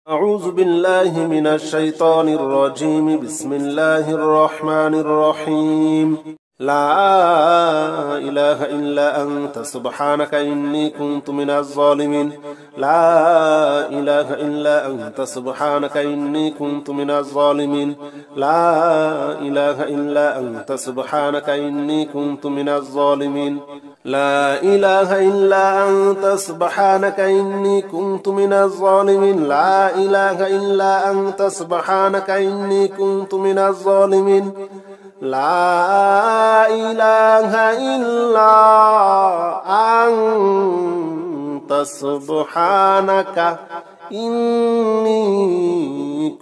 أعوذ بالله من الشيطان الرجيم. بسم الله الرحمن الرحيم. لا إله إلا أنت سبحانك إني كنت من الظالمين. لا إله إلا أنت سبحانك إني كنت من الظالمين. لا إله إلا أنت سبحانك إني كنت من الظالمين. لا إله إلا أنت سبحانك إني كنت من الظالمين. لا إله إلا أنت سبحانك إني كنت من الظالمين. لا إله إلا أنت سبحانك إني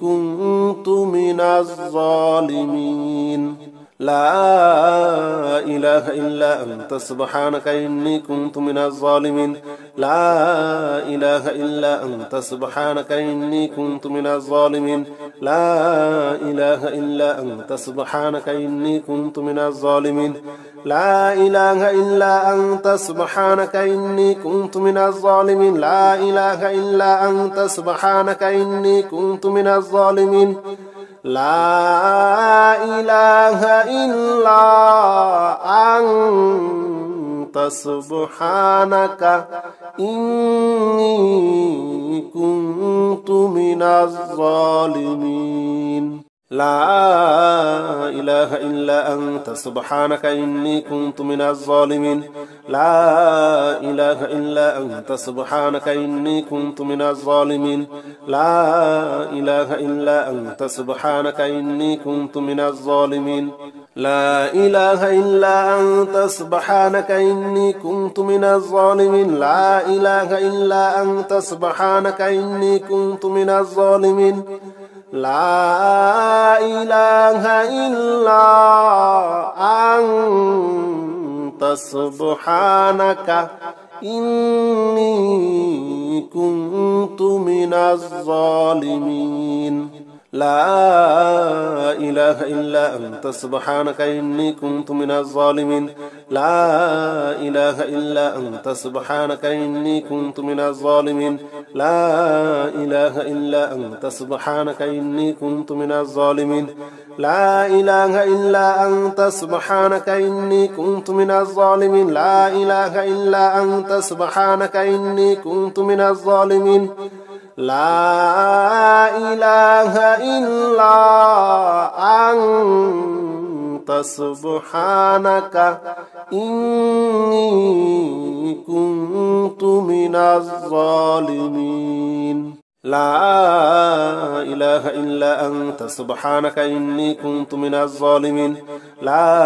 كنت من الظالمين. لا إله إلا أنت سبحانك إني كنت من الظالمين. لا إله إلا أنت سبحانك إني كنت من الظالمين. لا إله إلا أنت سبحانك إني كنت من الظالمين. لا إله إلا أنت سبحانك إني كنت من الظالمين. لا إله إلا أنت سبحانك إني كنت من الظالمين. لا إله إلا أنت سبحانك إني كنت من الظالمين. لا إله إلا أنت سبحانك إني كنت من الظالمين. لا إله إلا أنت سبحانك إني كنت من الظالمين. لا إله إلا أنت سبحانك إني كنت من الظالمين. لا إله إلا أنت سبحانك إني كنت من الظالمين. لا إله إلا أنت سبحانك إني كنت من الظالمين. لا إله إلا أنت سبحانك إني كنت من الظالمين. لا إله إلا أنت سبحانك إني كنت من الظالمين. لا إله إلا أنت سبحانك إني كنت من الظالمين. لا إله إلا أنت سبحانك إني كنت من الظالمين. لا إله إلا أنت سبحانك إني كنت من الظالمين. لا إله إلا أنت سبحانك إني كنت من الظالمين. لا إله إلا أنت سبحانك إني كنت من الظالمين. لا إله إلا أنت سبحانك إني كنت من الظالمين. لا إله إلا أنت سبحانك إني كنت من الظالمين. لا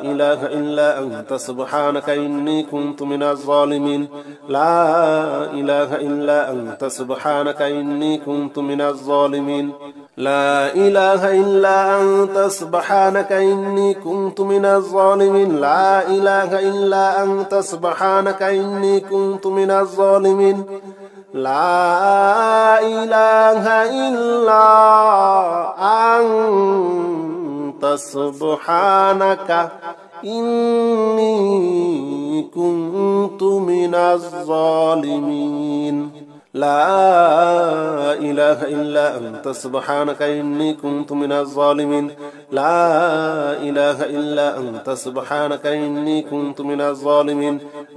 إله إلا أنت سبحانك إني كنت من الظالمين. لا إله إلا أنت سبحانك إني كنت من الظالمين. لا إله إلا أنت سبحانك إني كنت من الظالمين. لا إله إلا أنت سبحانك إني كنت من الظالمين. لا إله إلا أنت سبحانك إني كنت من الظالمين. لا إله إلا أنت سبحانك إني كنت من الظالمين.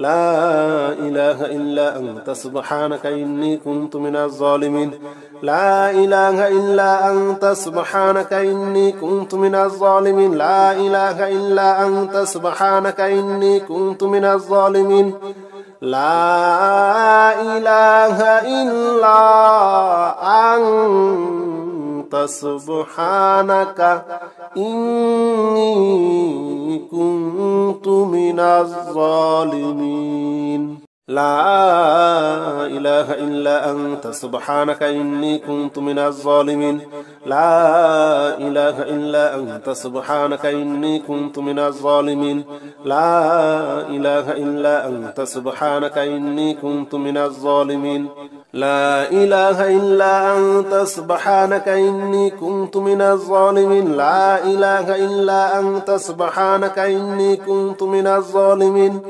لا إله إلا أنت سبحانك إني كنت من الظالمين. لا إله إلا أنت سبحانك إني كنت من الظالمين. لا إله إلا أنت سبحانك إني كنت من الظالمين. لا إله إلا أنت سبحانك إني كنت من الظالمين. لا إله إلا أنت سبحانك إني كنت من الظالمين. لا إله إلا أنت سبحانك إني كنت من الظالمين. لا إله إلا أنت سبحانك إني كنت من الظالمين. لا إله إلا أنت سبحانك إني كنت من الظالمين. لا إله إلا أنت سبحانك إني كنت من الظالمين.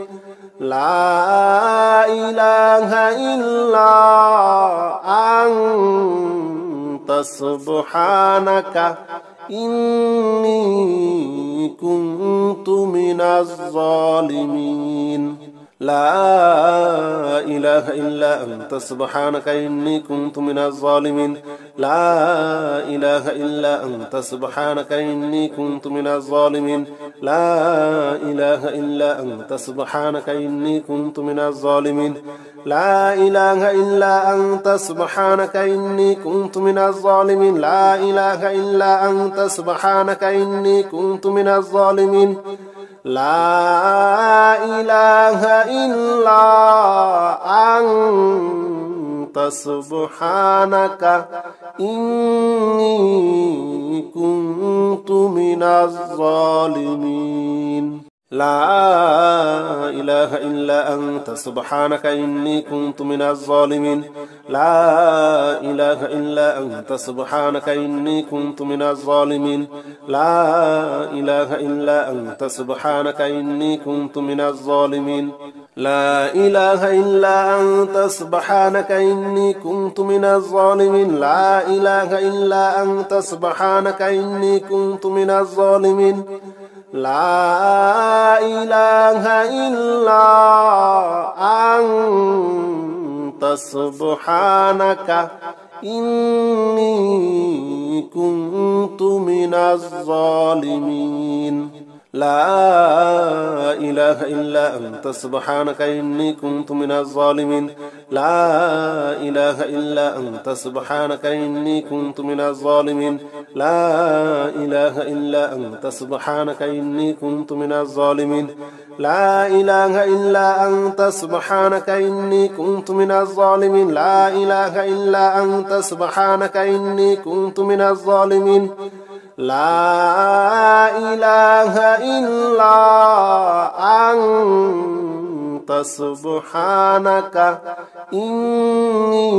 لا إله إلا أنت سبحانك إني كنت من الظالمين لا إله إلا أنت سبحانك إني كنت من الظالمين لا إله إلا أنت سبحانك إني كنت من الظالمين لا إله إلا أنت سبحانك إني كنت من الظالمين لا إله إلا أنت سبحانك إني كنت من الظالمين لا إله إلا أنت سبحانك إني كنت من الظالمين لا إله إلا أنت سبحانك إني كنت من الظالمين لا إله إلا أنت سبحانك إني كنت من الظالمين لا إله إلا أنت سبحانك إني كنت من الظالمين لا إله إلا أنت سبحانك إني كنت من الظالمين لا إله إلا أنت سبحانك إني كنت من الظالمين لا إله إلا أنت سبحانك إني كنت من الظالمين لا إله إلا أنت سبحانك إني كنت من الظالمين لا إله إلا أنت سبحانك إني كنت من الظالمين لا إله إلا أنت سبحانك إني كنت من الظالمين لا إله إلا أنت سبحانك إني كنت من الظالمين لا إله إلا أنت سبحانك إني كنت من الظالمين لا إله إلا أنت سبحانك إني كنت من الظالمين لا إله إلا أنت سبحانك إني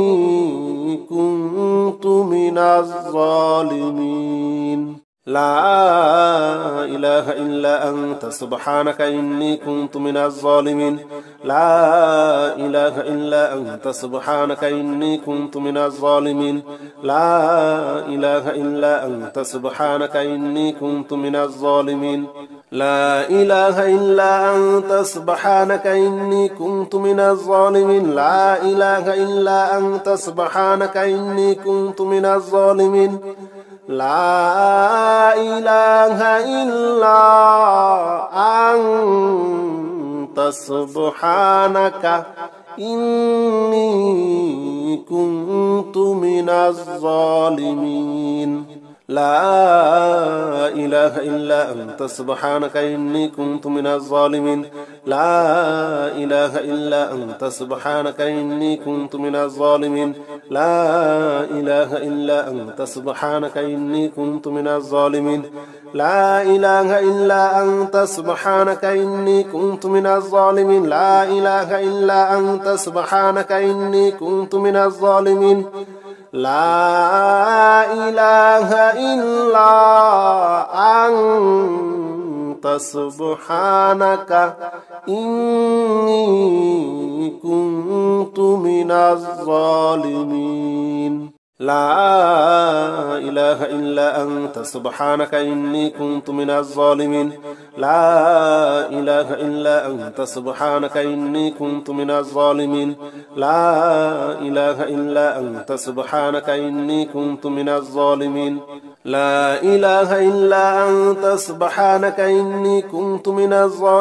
كنت من الظالمين لا إله إلا أنت سبحانك إني كنت من الظالمين لا إله إلا أنت سبحانك إني كنت من الظالمين لا إله إلا أنت سبحانك إني كنت من الظالمين لا إله إلا أنت سبحانك إني كنت من الظالمين لا إله إلا أنت سبحانك إني كنت من الظالمين لا إله إلا أنت سبحانك إني كنت من الظالمين لا إله إلا أنت سبحانك إني كنت من الظالمين لا إله إلا أنت سبحانك إني كنت من الظالمين لا إله إلا أنت سبحانك إني كنت من الظالمين لا إله إلا أنت سبحانك إني كنت من الظالمين لا إله إلا أنت سبحانك إني كنت من الظالمين لا إله إلا أنت سبحانك إني كنت من الظالمين لا إله إلا أنت سبحانك إني كنت من الظالمين لا إله إلا أنت سبحانك إني كنت من الظالمين لا إله إلا أنت سبحانك إني كنت من الظالمين لا إله إلا أنت سبحانك إني كنت من الظالمين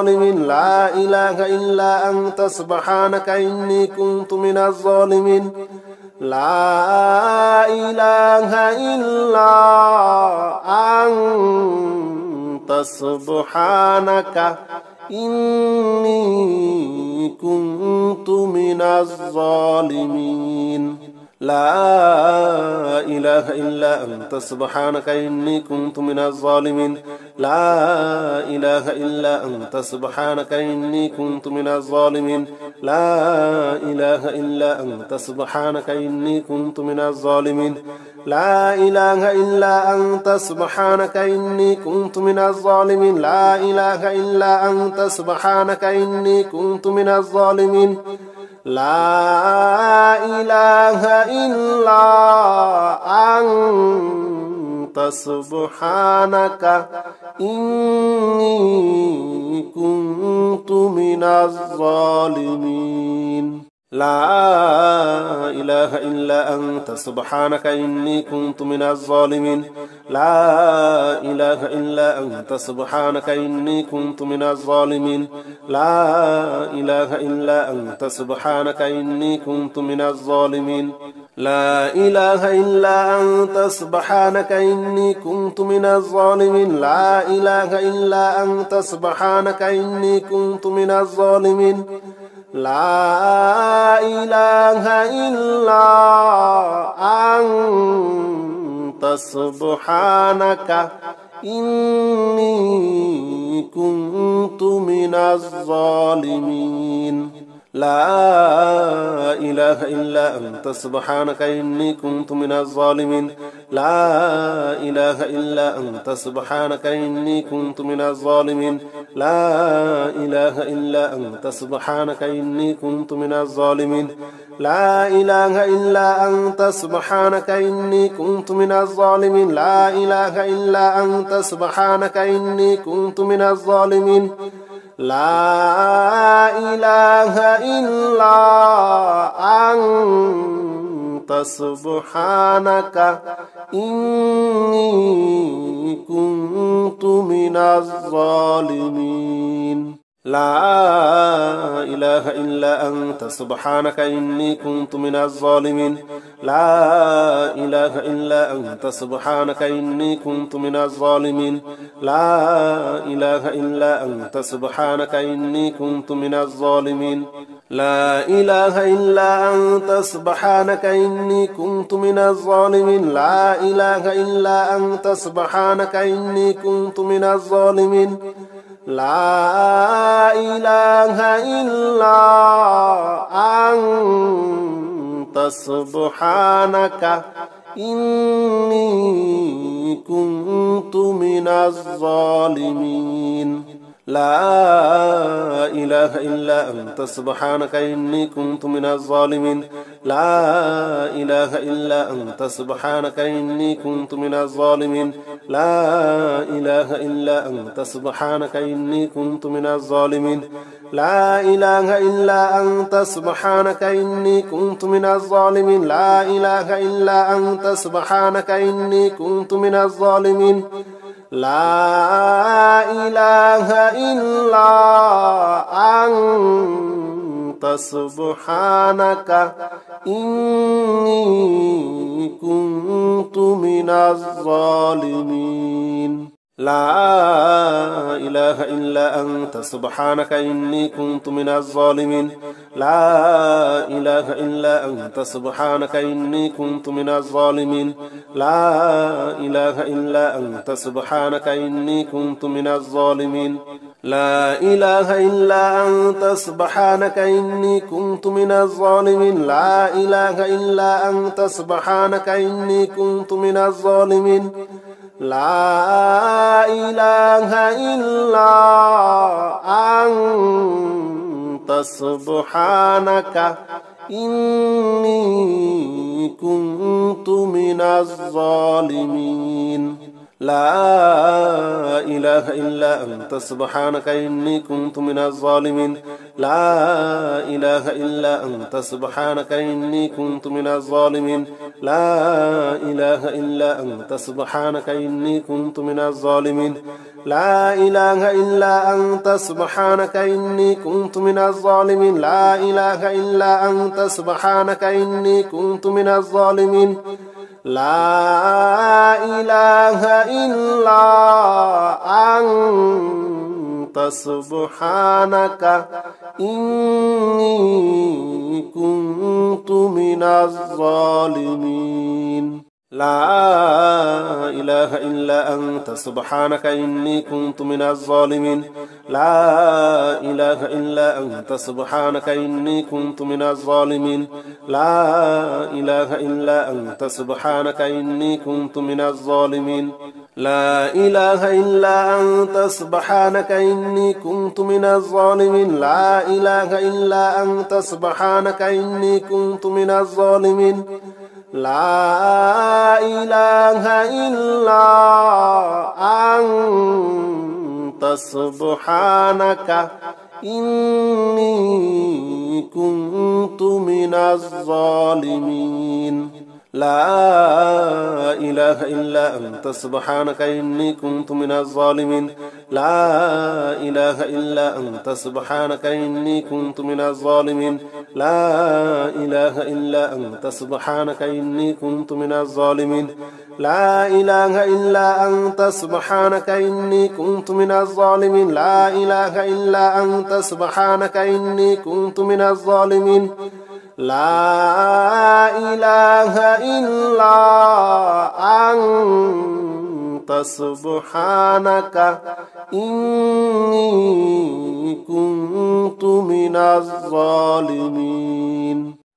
لا إله إلا أنت سبحانك إني كنت من الظالمين لا إله إلا أنت سبحانك إني كنت من الظالمين لا إله إلا أنت سبحانك إني كنت من الظالمين لا إله إلا أنت سبحانك إني كنت من الظالمين لا إله إلا أنت سبحانك إني كنت من الظالمين لا إله إلا أنت سبحانك إني كنت من الظالمين لا إله إلا أنت سبحانك إني كنت من الظالمين لا إله إلا أنت سبحانك إني كنت من الظالمين لا إله إلا أنت سبحانك إني كنت من الظالمين لا إله إلا أنت سبحانك إني كنت من الظالمين لا إله إلا أنت سبحانك إني كنت من الظالمين لا إله إلا أنت سبحانك إني كنت من الظالمين لا إله إلا أنت سبحانك إني كنت من الظالمين لا إله إلا أنت سبحانك إني كنت من الظالمين لا إله إلا أنت سبحانك إني كنت من الظالمين لا إله إلا أنت سبحانك إني كنت من الظالمين لا إله إلا أنت سبحانك إني كنت من الظالمين لا إله إلا أنت سبحانك إني كنت من الظالمين لا إله إلا أنت سبحانك إني كنت من الظالمين لا إله إلا أنت سبحانك إني كنت من الظالمين لا إله إلا أنت سبحانك إني كنت من الظالمين لا إله إلا أنت سبحانك إني كنت من الظالمين لا إله إلا أنت سبحانك إني كنت من الظالمين لا إله إلا أنت سبحانك إني كنت من الظالمين لا إله إلا أنت سبحانك إني كنت من الظالمين لا إله إلا أنت سبحانك إني كنت من الظالمين لا إله إلا أنت سبحانك إني كنت من الظالمين لا إله إلا أنت سبحانك إني كنت من الظالمين لا إله إلا أنت سبحانك إني كنت من الظالمين لا إله إلا أنت سبحانك إني كنت من الظالمين لا إله إلا أنت سبحانك إني كنت من الظالمين لا إله إلا أنت سبحانك إني كنت من الظالمين لا إله إلا أنت سبحانك إني كنت من الظالمين لا إله إلا أنت سبحانك إني كنت من الظالمين لا إله إلا أنت سبحانك إني كنت من الظالمين لا إله إلا أنت سبحانك إني كنت من الظالمين لا إله إلا أنت سبحانك إني كنت من الظالمين لا إله إلا أنت سبحانك إني كنت من الظالمين لا إله إلا أنت سبحانك إني كنت من الظالمين لا إله إلا أنت سبحانك إني كنت من الظالمين لا إله إلا أنت سبحانك إني كنت من الظالمين لا إله إلا أنت سبحانك إني كنت من الظالمين لا إله إلا أنت سبحانك إني كنت من الظالمين لا إله إلا أنت سبحانك إني كنت من الظالمين لا إله إلا أنت سبحانك إني كنت من الظالمين لا إله إلا أنت سبحانك إني كنت من الظالمين لا إله إلا أنت سبحانك إني كنت من الظالمين لا إله إلا أنت سبحانك إني كنت من الظالمين لا إله إلا أنت سبحانك إني كنت من الظالمين لا إله إلا أنت سبحانك إني كنت من الظالمين لا إله إلا أنت سبحانك إني كنت من الظالمين لا إله إلا أنت سبحانك إني كنت من الظالمين لا إله إلا أنت سبحانك إني كنت من الظالمين لا إله إلا أنت سبحانك إني كنت من الظالمين لا إله إلا أنت سبحانك إني كنت من الظالمين لا إله إلا أنت سبحانك إني كنت من الظالمين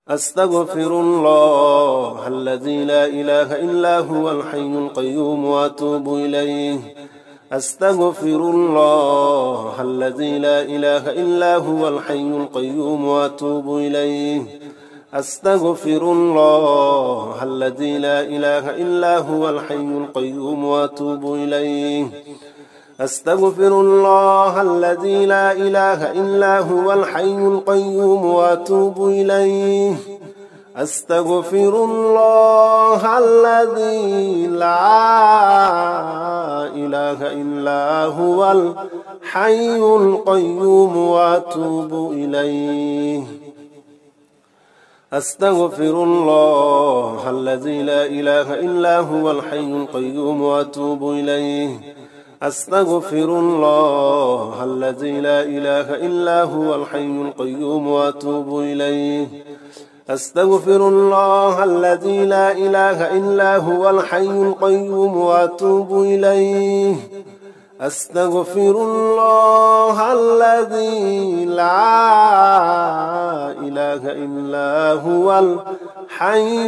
أستغفر الله الذي لا إله إلا هو الحي القيوم وأتوب إليه أستغفر الله الذي لا إله إلا هو الحي القيوم وأتوب إليه أستغفر الله الذي لا إله إلا هو الحي القيوم وأتوب إليه أستغفر الله الذي لا إله إلا هو الحي القيوم وأتوب إليه أستغفر الله الذي لا إله إلا هو الحي القيوم وأتوب إليه أستغفر الله الذي لا إله إلا هو الحي القيوم وأتوب إليه أستغفر الله الذي لا إله إلا هو الحي القيوم وأتوب إليه أستغفر الله الذي لا إله إلا هو الحي القيوم وأتوب إليه أستغفر الله الذي لا إله إلا هو الحي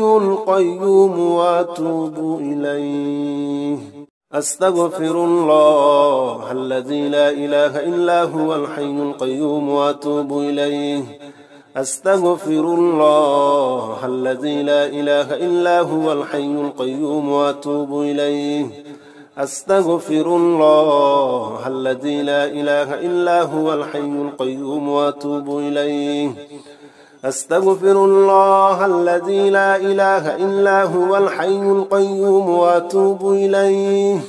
القيوم وأتوب إليه أستغفر الله الذي لا إله إلا هو الحي القيوم وأتوب إليه أستغفر الله الذي لا إله إلا هو الحي القيوم وأتوب إليه أستغفر الله الذي لا إله إلا هو الحي القيوم وأتوب إليه أستغفر الله الذي لا إله إلا هو الحي القيوم وأتوب إليه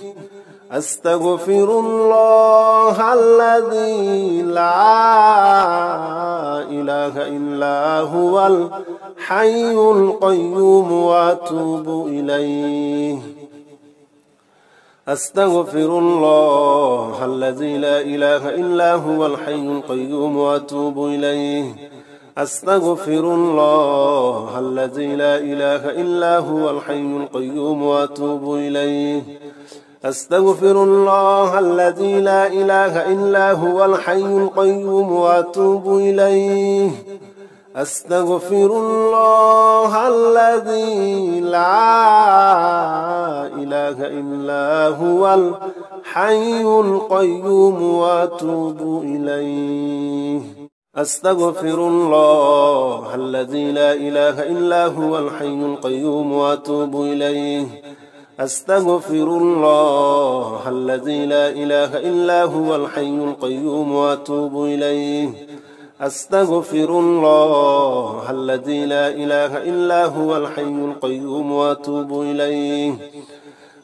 أستغفر الله الذي لا إله إلا هو الحي القيوم وأتوب إليه أستغفر الله الذي لا إله إلا هو الحي القيوم وأتوب إليه أستغفر الله الذي لا إله إلا هو الحي القيوم وأتوب إليه أستغفر الله الذي لا إله إلا هو الحي القيوم وأتوب إليه أستغفر الله الذي لا إله إلا هو الحي القيوم وأتوب إليه أستغفر الله الذي لا إله إلا هو الحي القيوم وأتوب إليه أستغفر الله الذي لا إله إلا هو الحي القيوم وأتوب إليه أستغفر الله الذي لا إله إلا هو الحي القيوم وأتوب إليه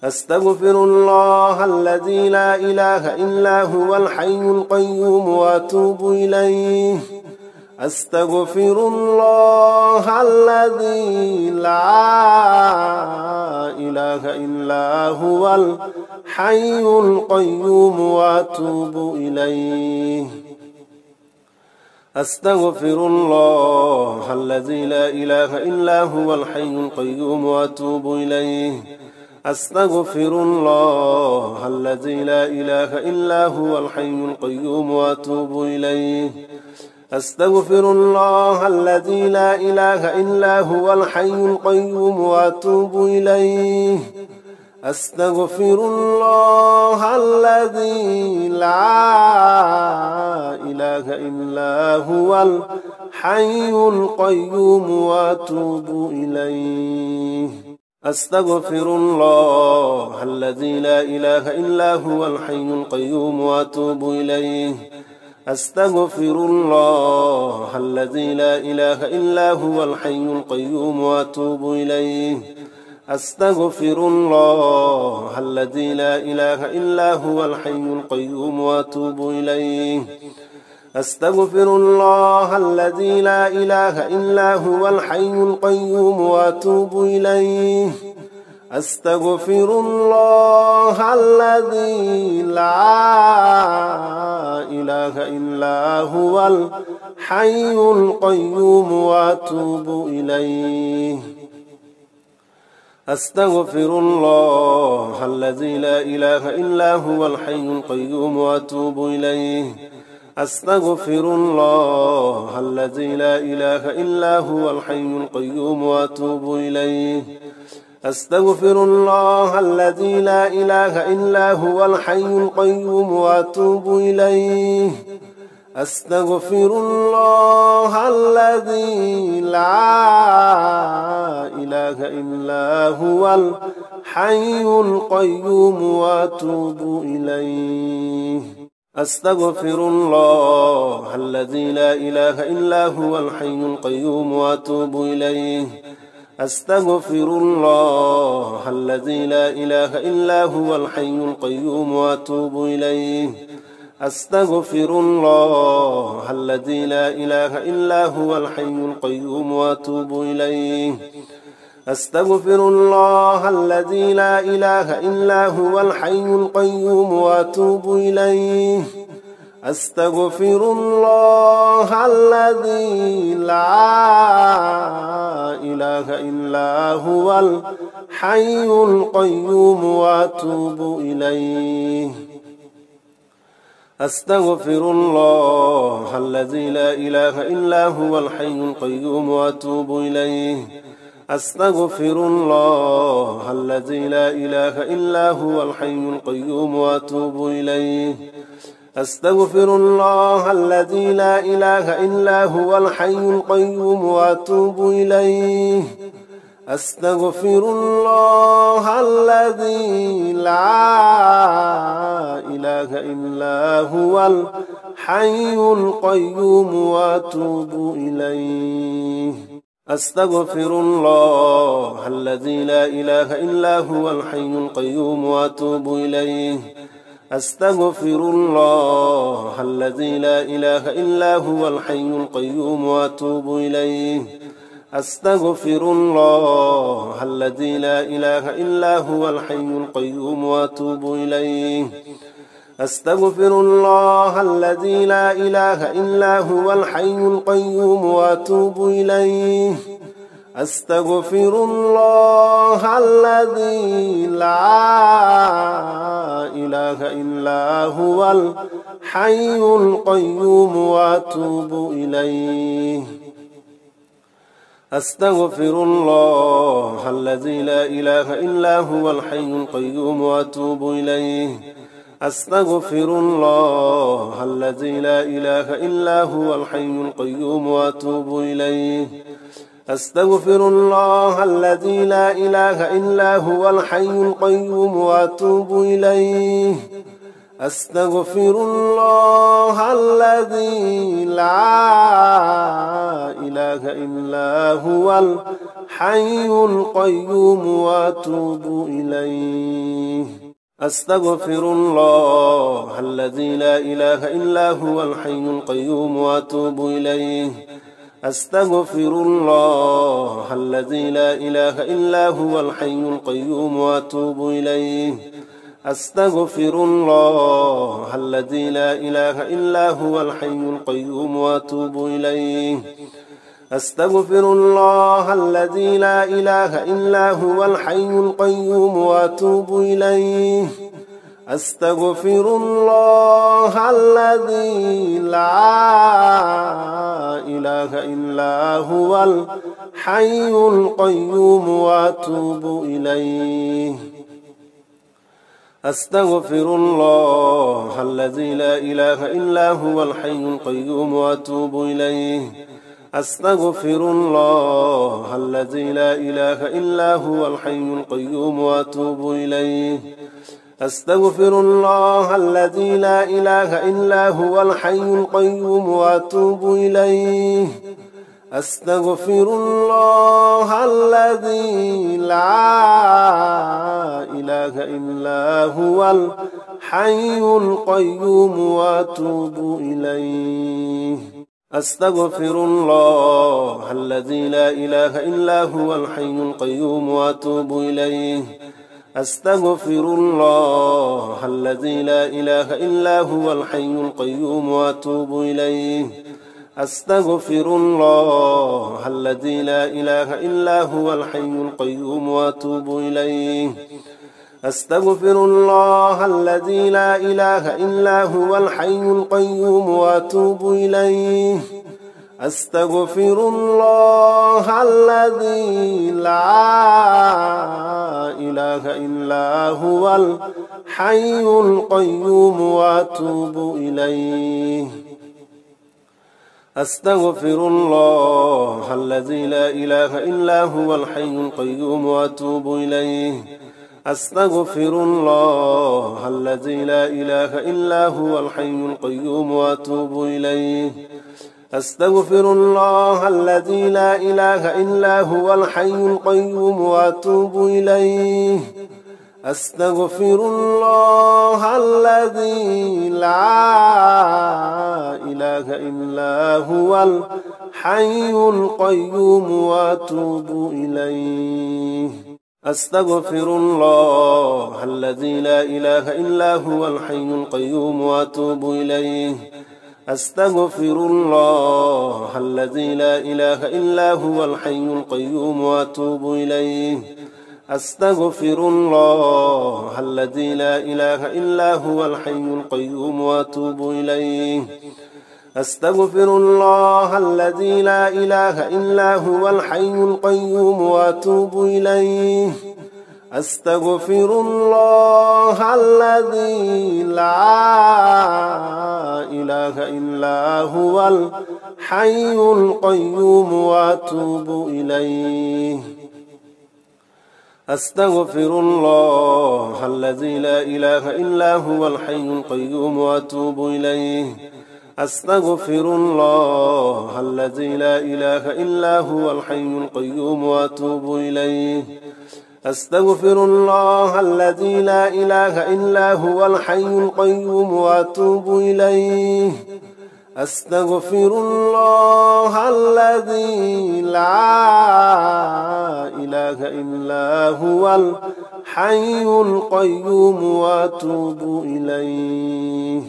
أستغفر الله الذي لا إله إلا هو الحي القيوم وأتوب إليه أستغفر الله الذي لا إله إلا هو الحي القيوم وأتوب إليه أستغفر الله الذي لا إله إلا هو الحي القيوم وأتوب إليه أستغفر الله الذي لا إله إلا هو الحي القيوم وأتوب إليه أستغفر الله الذي لا إله إلا هو الحي القيوم وأتوب إليه أستغفر الله الذي لا إله إلا هو الحي القيوم وأتوب إليه أستغفر الله الذي لا إله إلا هو الحي القيوم وأتوب إليه أستغفر الله الذي لا إله إلا هو الحي القيوم وأتوب إليه أستغفر الله الذي لا إله إلا هو الحي القيوم وأتوب إليه أستغفر الله الذي لا إله إلا هو الحي القيوم وأتوب إليه أستغفر الله الذي لا إله إلا هو الحي القيوم وأتوب إليه أستغفر الله الذي لا إله إلا هو الحي القيوم وأتوب إليه أستغفر الله الذي لا إله إلا هو الحي القيوم وأتوب إليه أستغفر الله الذي لا إله إلا هو الحي القيوم وأتوب إليه أستغفر الله الذي لا إله إلا هو الحي القيوم وأتوب إليه أستغفر الله الذي لا إله إلا هو الحي القيوم وأتوب إليه أستغفر الله الذي لا إله إلا هو الحي القيوم وأتوب إليه أستغفر الله الذي لا إله إلا هو الحي القيوم وأتوب إليه أستغفر الله الذي لا إله إلا هو الحي القيوم وأتوب إليه أستغفر الله الذي لا إله إلا هو الحي القيوم وأتوب إليه أستغفر الله الذي لا إله إلا هو الحي القيوم وأتوب إليه أستغفر الله الذي لا إله إلا هو الحي القيوم وأتوب إليه أستغفر الله الذي لا إله إلا هو الحي القيوم وأتوب إليه أستغفر الله الذي لا إله إلا هو الحي القيوم وأتوب إليه أستغفر الله الذي لا إله إلا هو الحي القيوم وأتوب إليه أستغفر الله الذي لا إله إلا هو الحي القيوم وأتوب إليه أستغفر الله الذي لا إله إلا هو الحي القيوم وأتوب إليه أستغفر الله الذي لا إله إلا هو الحي القيوم وأتوب إليه أستغفر الله الذي لا إله إلا هو الحي القيوم وأتوب إليه أستغفر الله الذي لا إله إلا هو الحي القيوم وأتوب إليه أستغفر الله الذي لا إله إلا هو الحي القيوم وأتوب إليه أستغفر الله الذي لا إله إلا هو الحي القيوم وأتوب إليه أستغفر الله الذي لا إله إلا هو الحي القيوم وأتوب إليه أستغفر الله الذي لا إله إلا هو الحي القيوم وأتوب إليه أستغفر الله الذي لا إله إلا هو الحي القيوم وأتوب إليه أستغفر الله الذي لا إله إلا هو الحي القيوم وأتوب إليه أستغفر الله الذي لا إله إلا هو الحي القيوم وأتوب إليه أستغفر الله الذي لا إله إلا هو الحي القيوم وأتوب إليه أستغفر الله الذي لا إله إلا هو الحي القيوم وأتوب إليه أستغفر الله الذي لا إله إلا هو الحي القيوم وأتوب إليه أستغفر الله الذي لا إله إلا هو الحي القيوم وأتوب إليه أستغفر الله الذي لا إله إلا هو الحي القيوم وأتوب إليه أستغفر الله الذي لا إله إلا هو الحي القيوم وأتوب إليه أستغفر الله الذي لا إله إلا هو الحي القيوم وأتوب إليه أستغفر الله الذي لا إله إلا هو الحي القيوم وأتوب إليه أستغفر الله الذي لا إله إلا هو الحي القيوم وأتوب إليه أستغفر الله الذي لا إله إلا هو الحي القيوم وأتوب إليه أستغفر الله الذي لا إله إلا هو الحي القيوم وأتوب إليه أستغفر الله الذي لا إله إلا هو الحي القيوم وأتوب إليه أستغفر الله الذي لا إله إلا هو الحي القيوم وأتوب إليه أستغفر الله الذي لا إله إلا هو الحي القيوم وأتوب إليه أستغفر الله الذي لا إله إلا هو الحي القيوم وأتوب إليه أستغفر الله الذي لا إله إلا هو الحي القيوم وأتوب إليه أستغفر الله الذي لا إله إلا هو الحي القيوم وأتوب إليه أستغفر الله الذي لا إله إلا هو الحي القيوم وأتوب إليه أستغفر الله الذي لا إله إلا هو الحي القيوم وأتوب إليه أستغفر الله الذي لا إله إلا هو الحي القيوم وأتوب إليه أستغفر الله الذي لا إله إلا هو الحي القيوم وأتوب إليه أستغفر الله الذي لا إله إلا هو الحي القيوم وأتوب إليه أستغفر الله الذي لا إله إلا هو الحي القيوم وأتوب إليه أستغفر الله الذي لا إله إلا هو الحي القيوم وأتوب إليه أستغفر الله الذي لا إله إلا هو الحي القيوم وأتوب إليه أستغفر الله الذي لا إله إلا هو الحي القيوم وأتوب إليه أستغفر الله الذي لا إله إلا هو الحي القيوم وأتوب إليه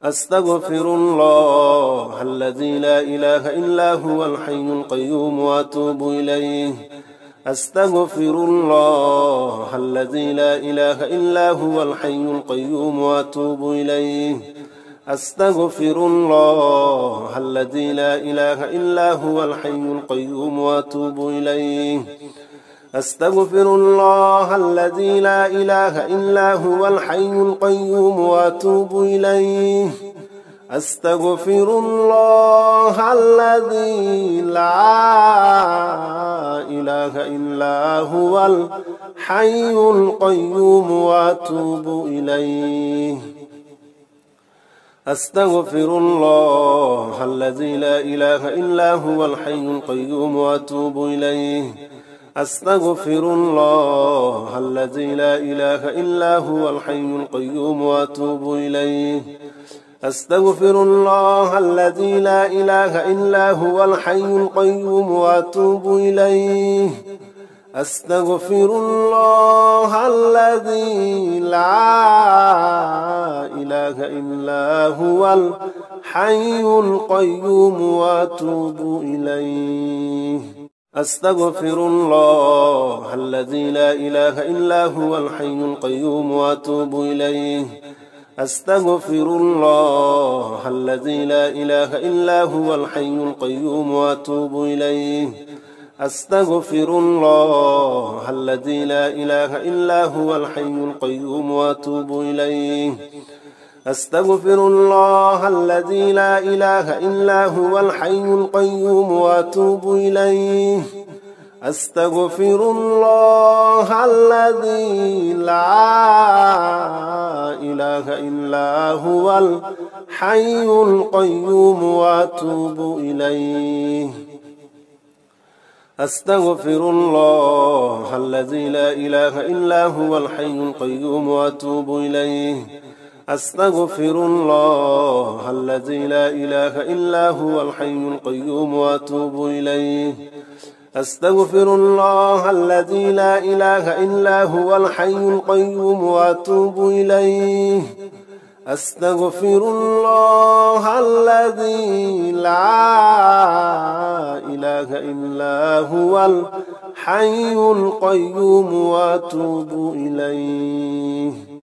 أستغفر الله الذي لا إله إلا هو الحي القيوم وأتوب إليه أستغفر الله الذي لا إله إلا هو الحي القيوم وأتوب إليه أستغفر الله الذي لا إله إلا هو الحي القيوم وأتوب إليه أستغفر الله الذي لا إله إلا هو الحي القيوم وأتوب إليه أستغفر الله الذي لا إله إلا هو الحي القيوم وأتوب إليه أستغفر الله الذي لا إله إلا هو الحي القيوم وأتوب إليه أستغفر الله الذي لا إله إلا هو الحي القيوم وأتوب إليه أستغفر الله الذي لا إله إلا هو الحي القيوم وأتوب إليه أستغفر الله الذي لا إله إلا هو الحي القيوم وأتوب إليه أستغفر الله الذي لا إله إلا هو الحي القيوم وأتوب إليه أستغفر الله الذي لا إله إلا هو الحي القيوم وأتوب إليه أستغفر الله الذي لا إله إلا هو الحي القيوم وأتوب إليه أستغفر الله الذي لا إله إلا هو الحي القيوم وأتوب إليه أستغفر الله الذي لا إله إلا هو الحي القيوم وأتوب إليه أستغفر الله الذي لا إله إلا هو الحي القيوم وأتوب إليه أستغفر الله الذي لا إله إلا هو الحي القيوم وأتوب إليه أستغفر الله الذي لا إله إلا هو الحي القيوم وأتوب إليه أستغفر الله الذي لا إله إلا هو الحي القيوم وأتوب إليه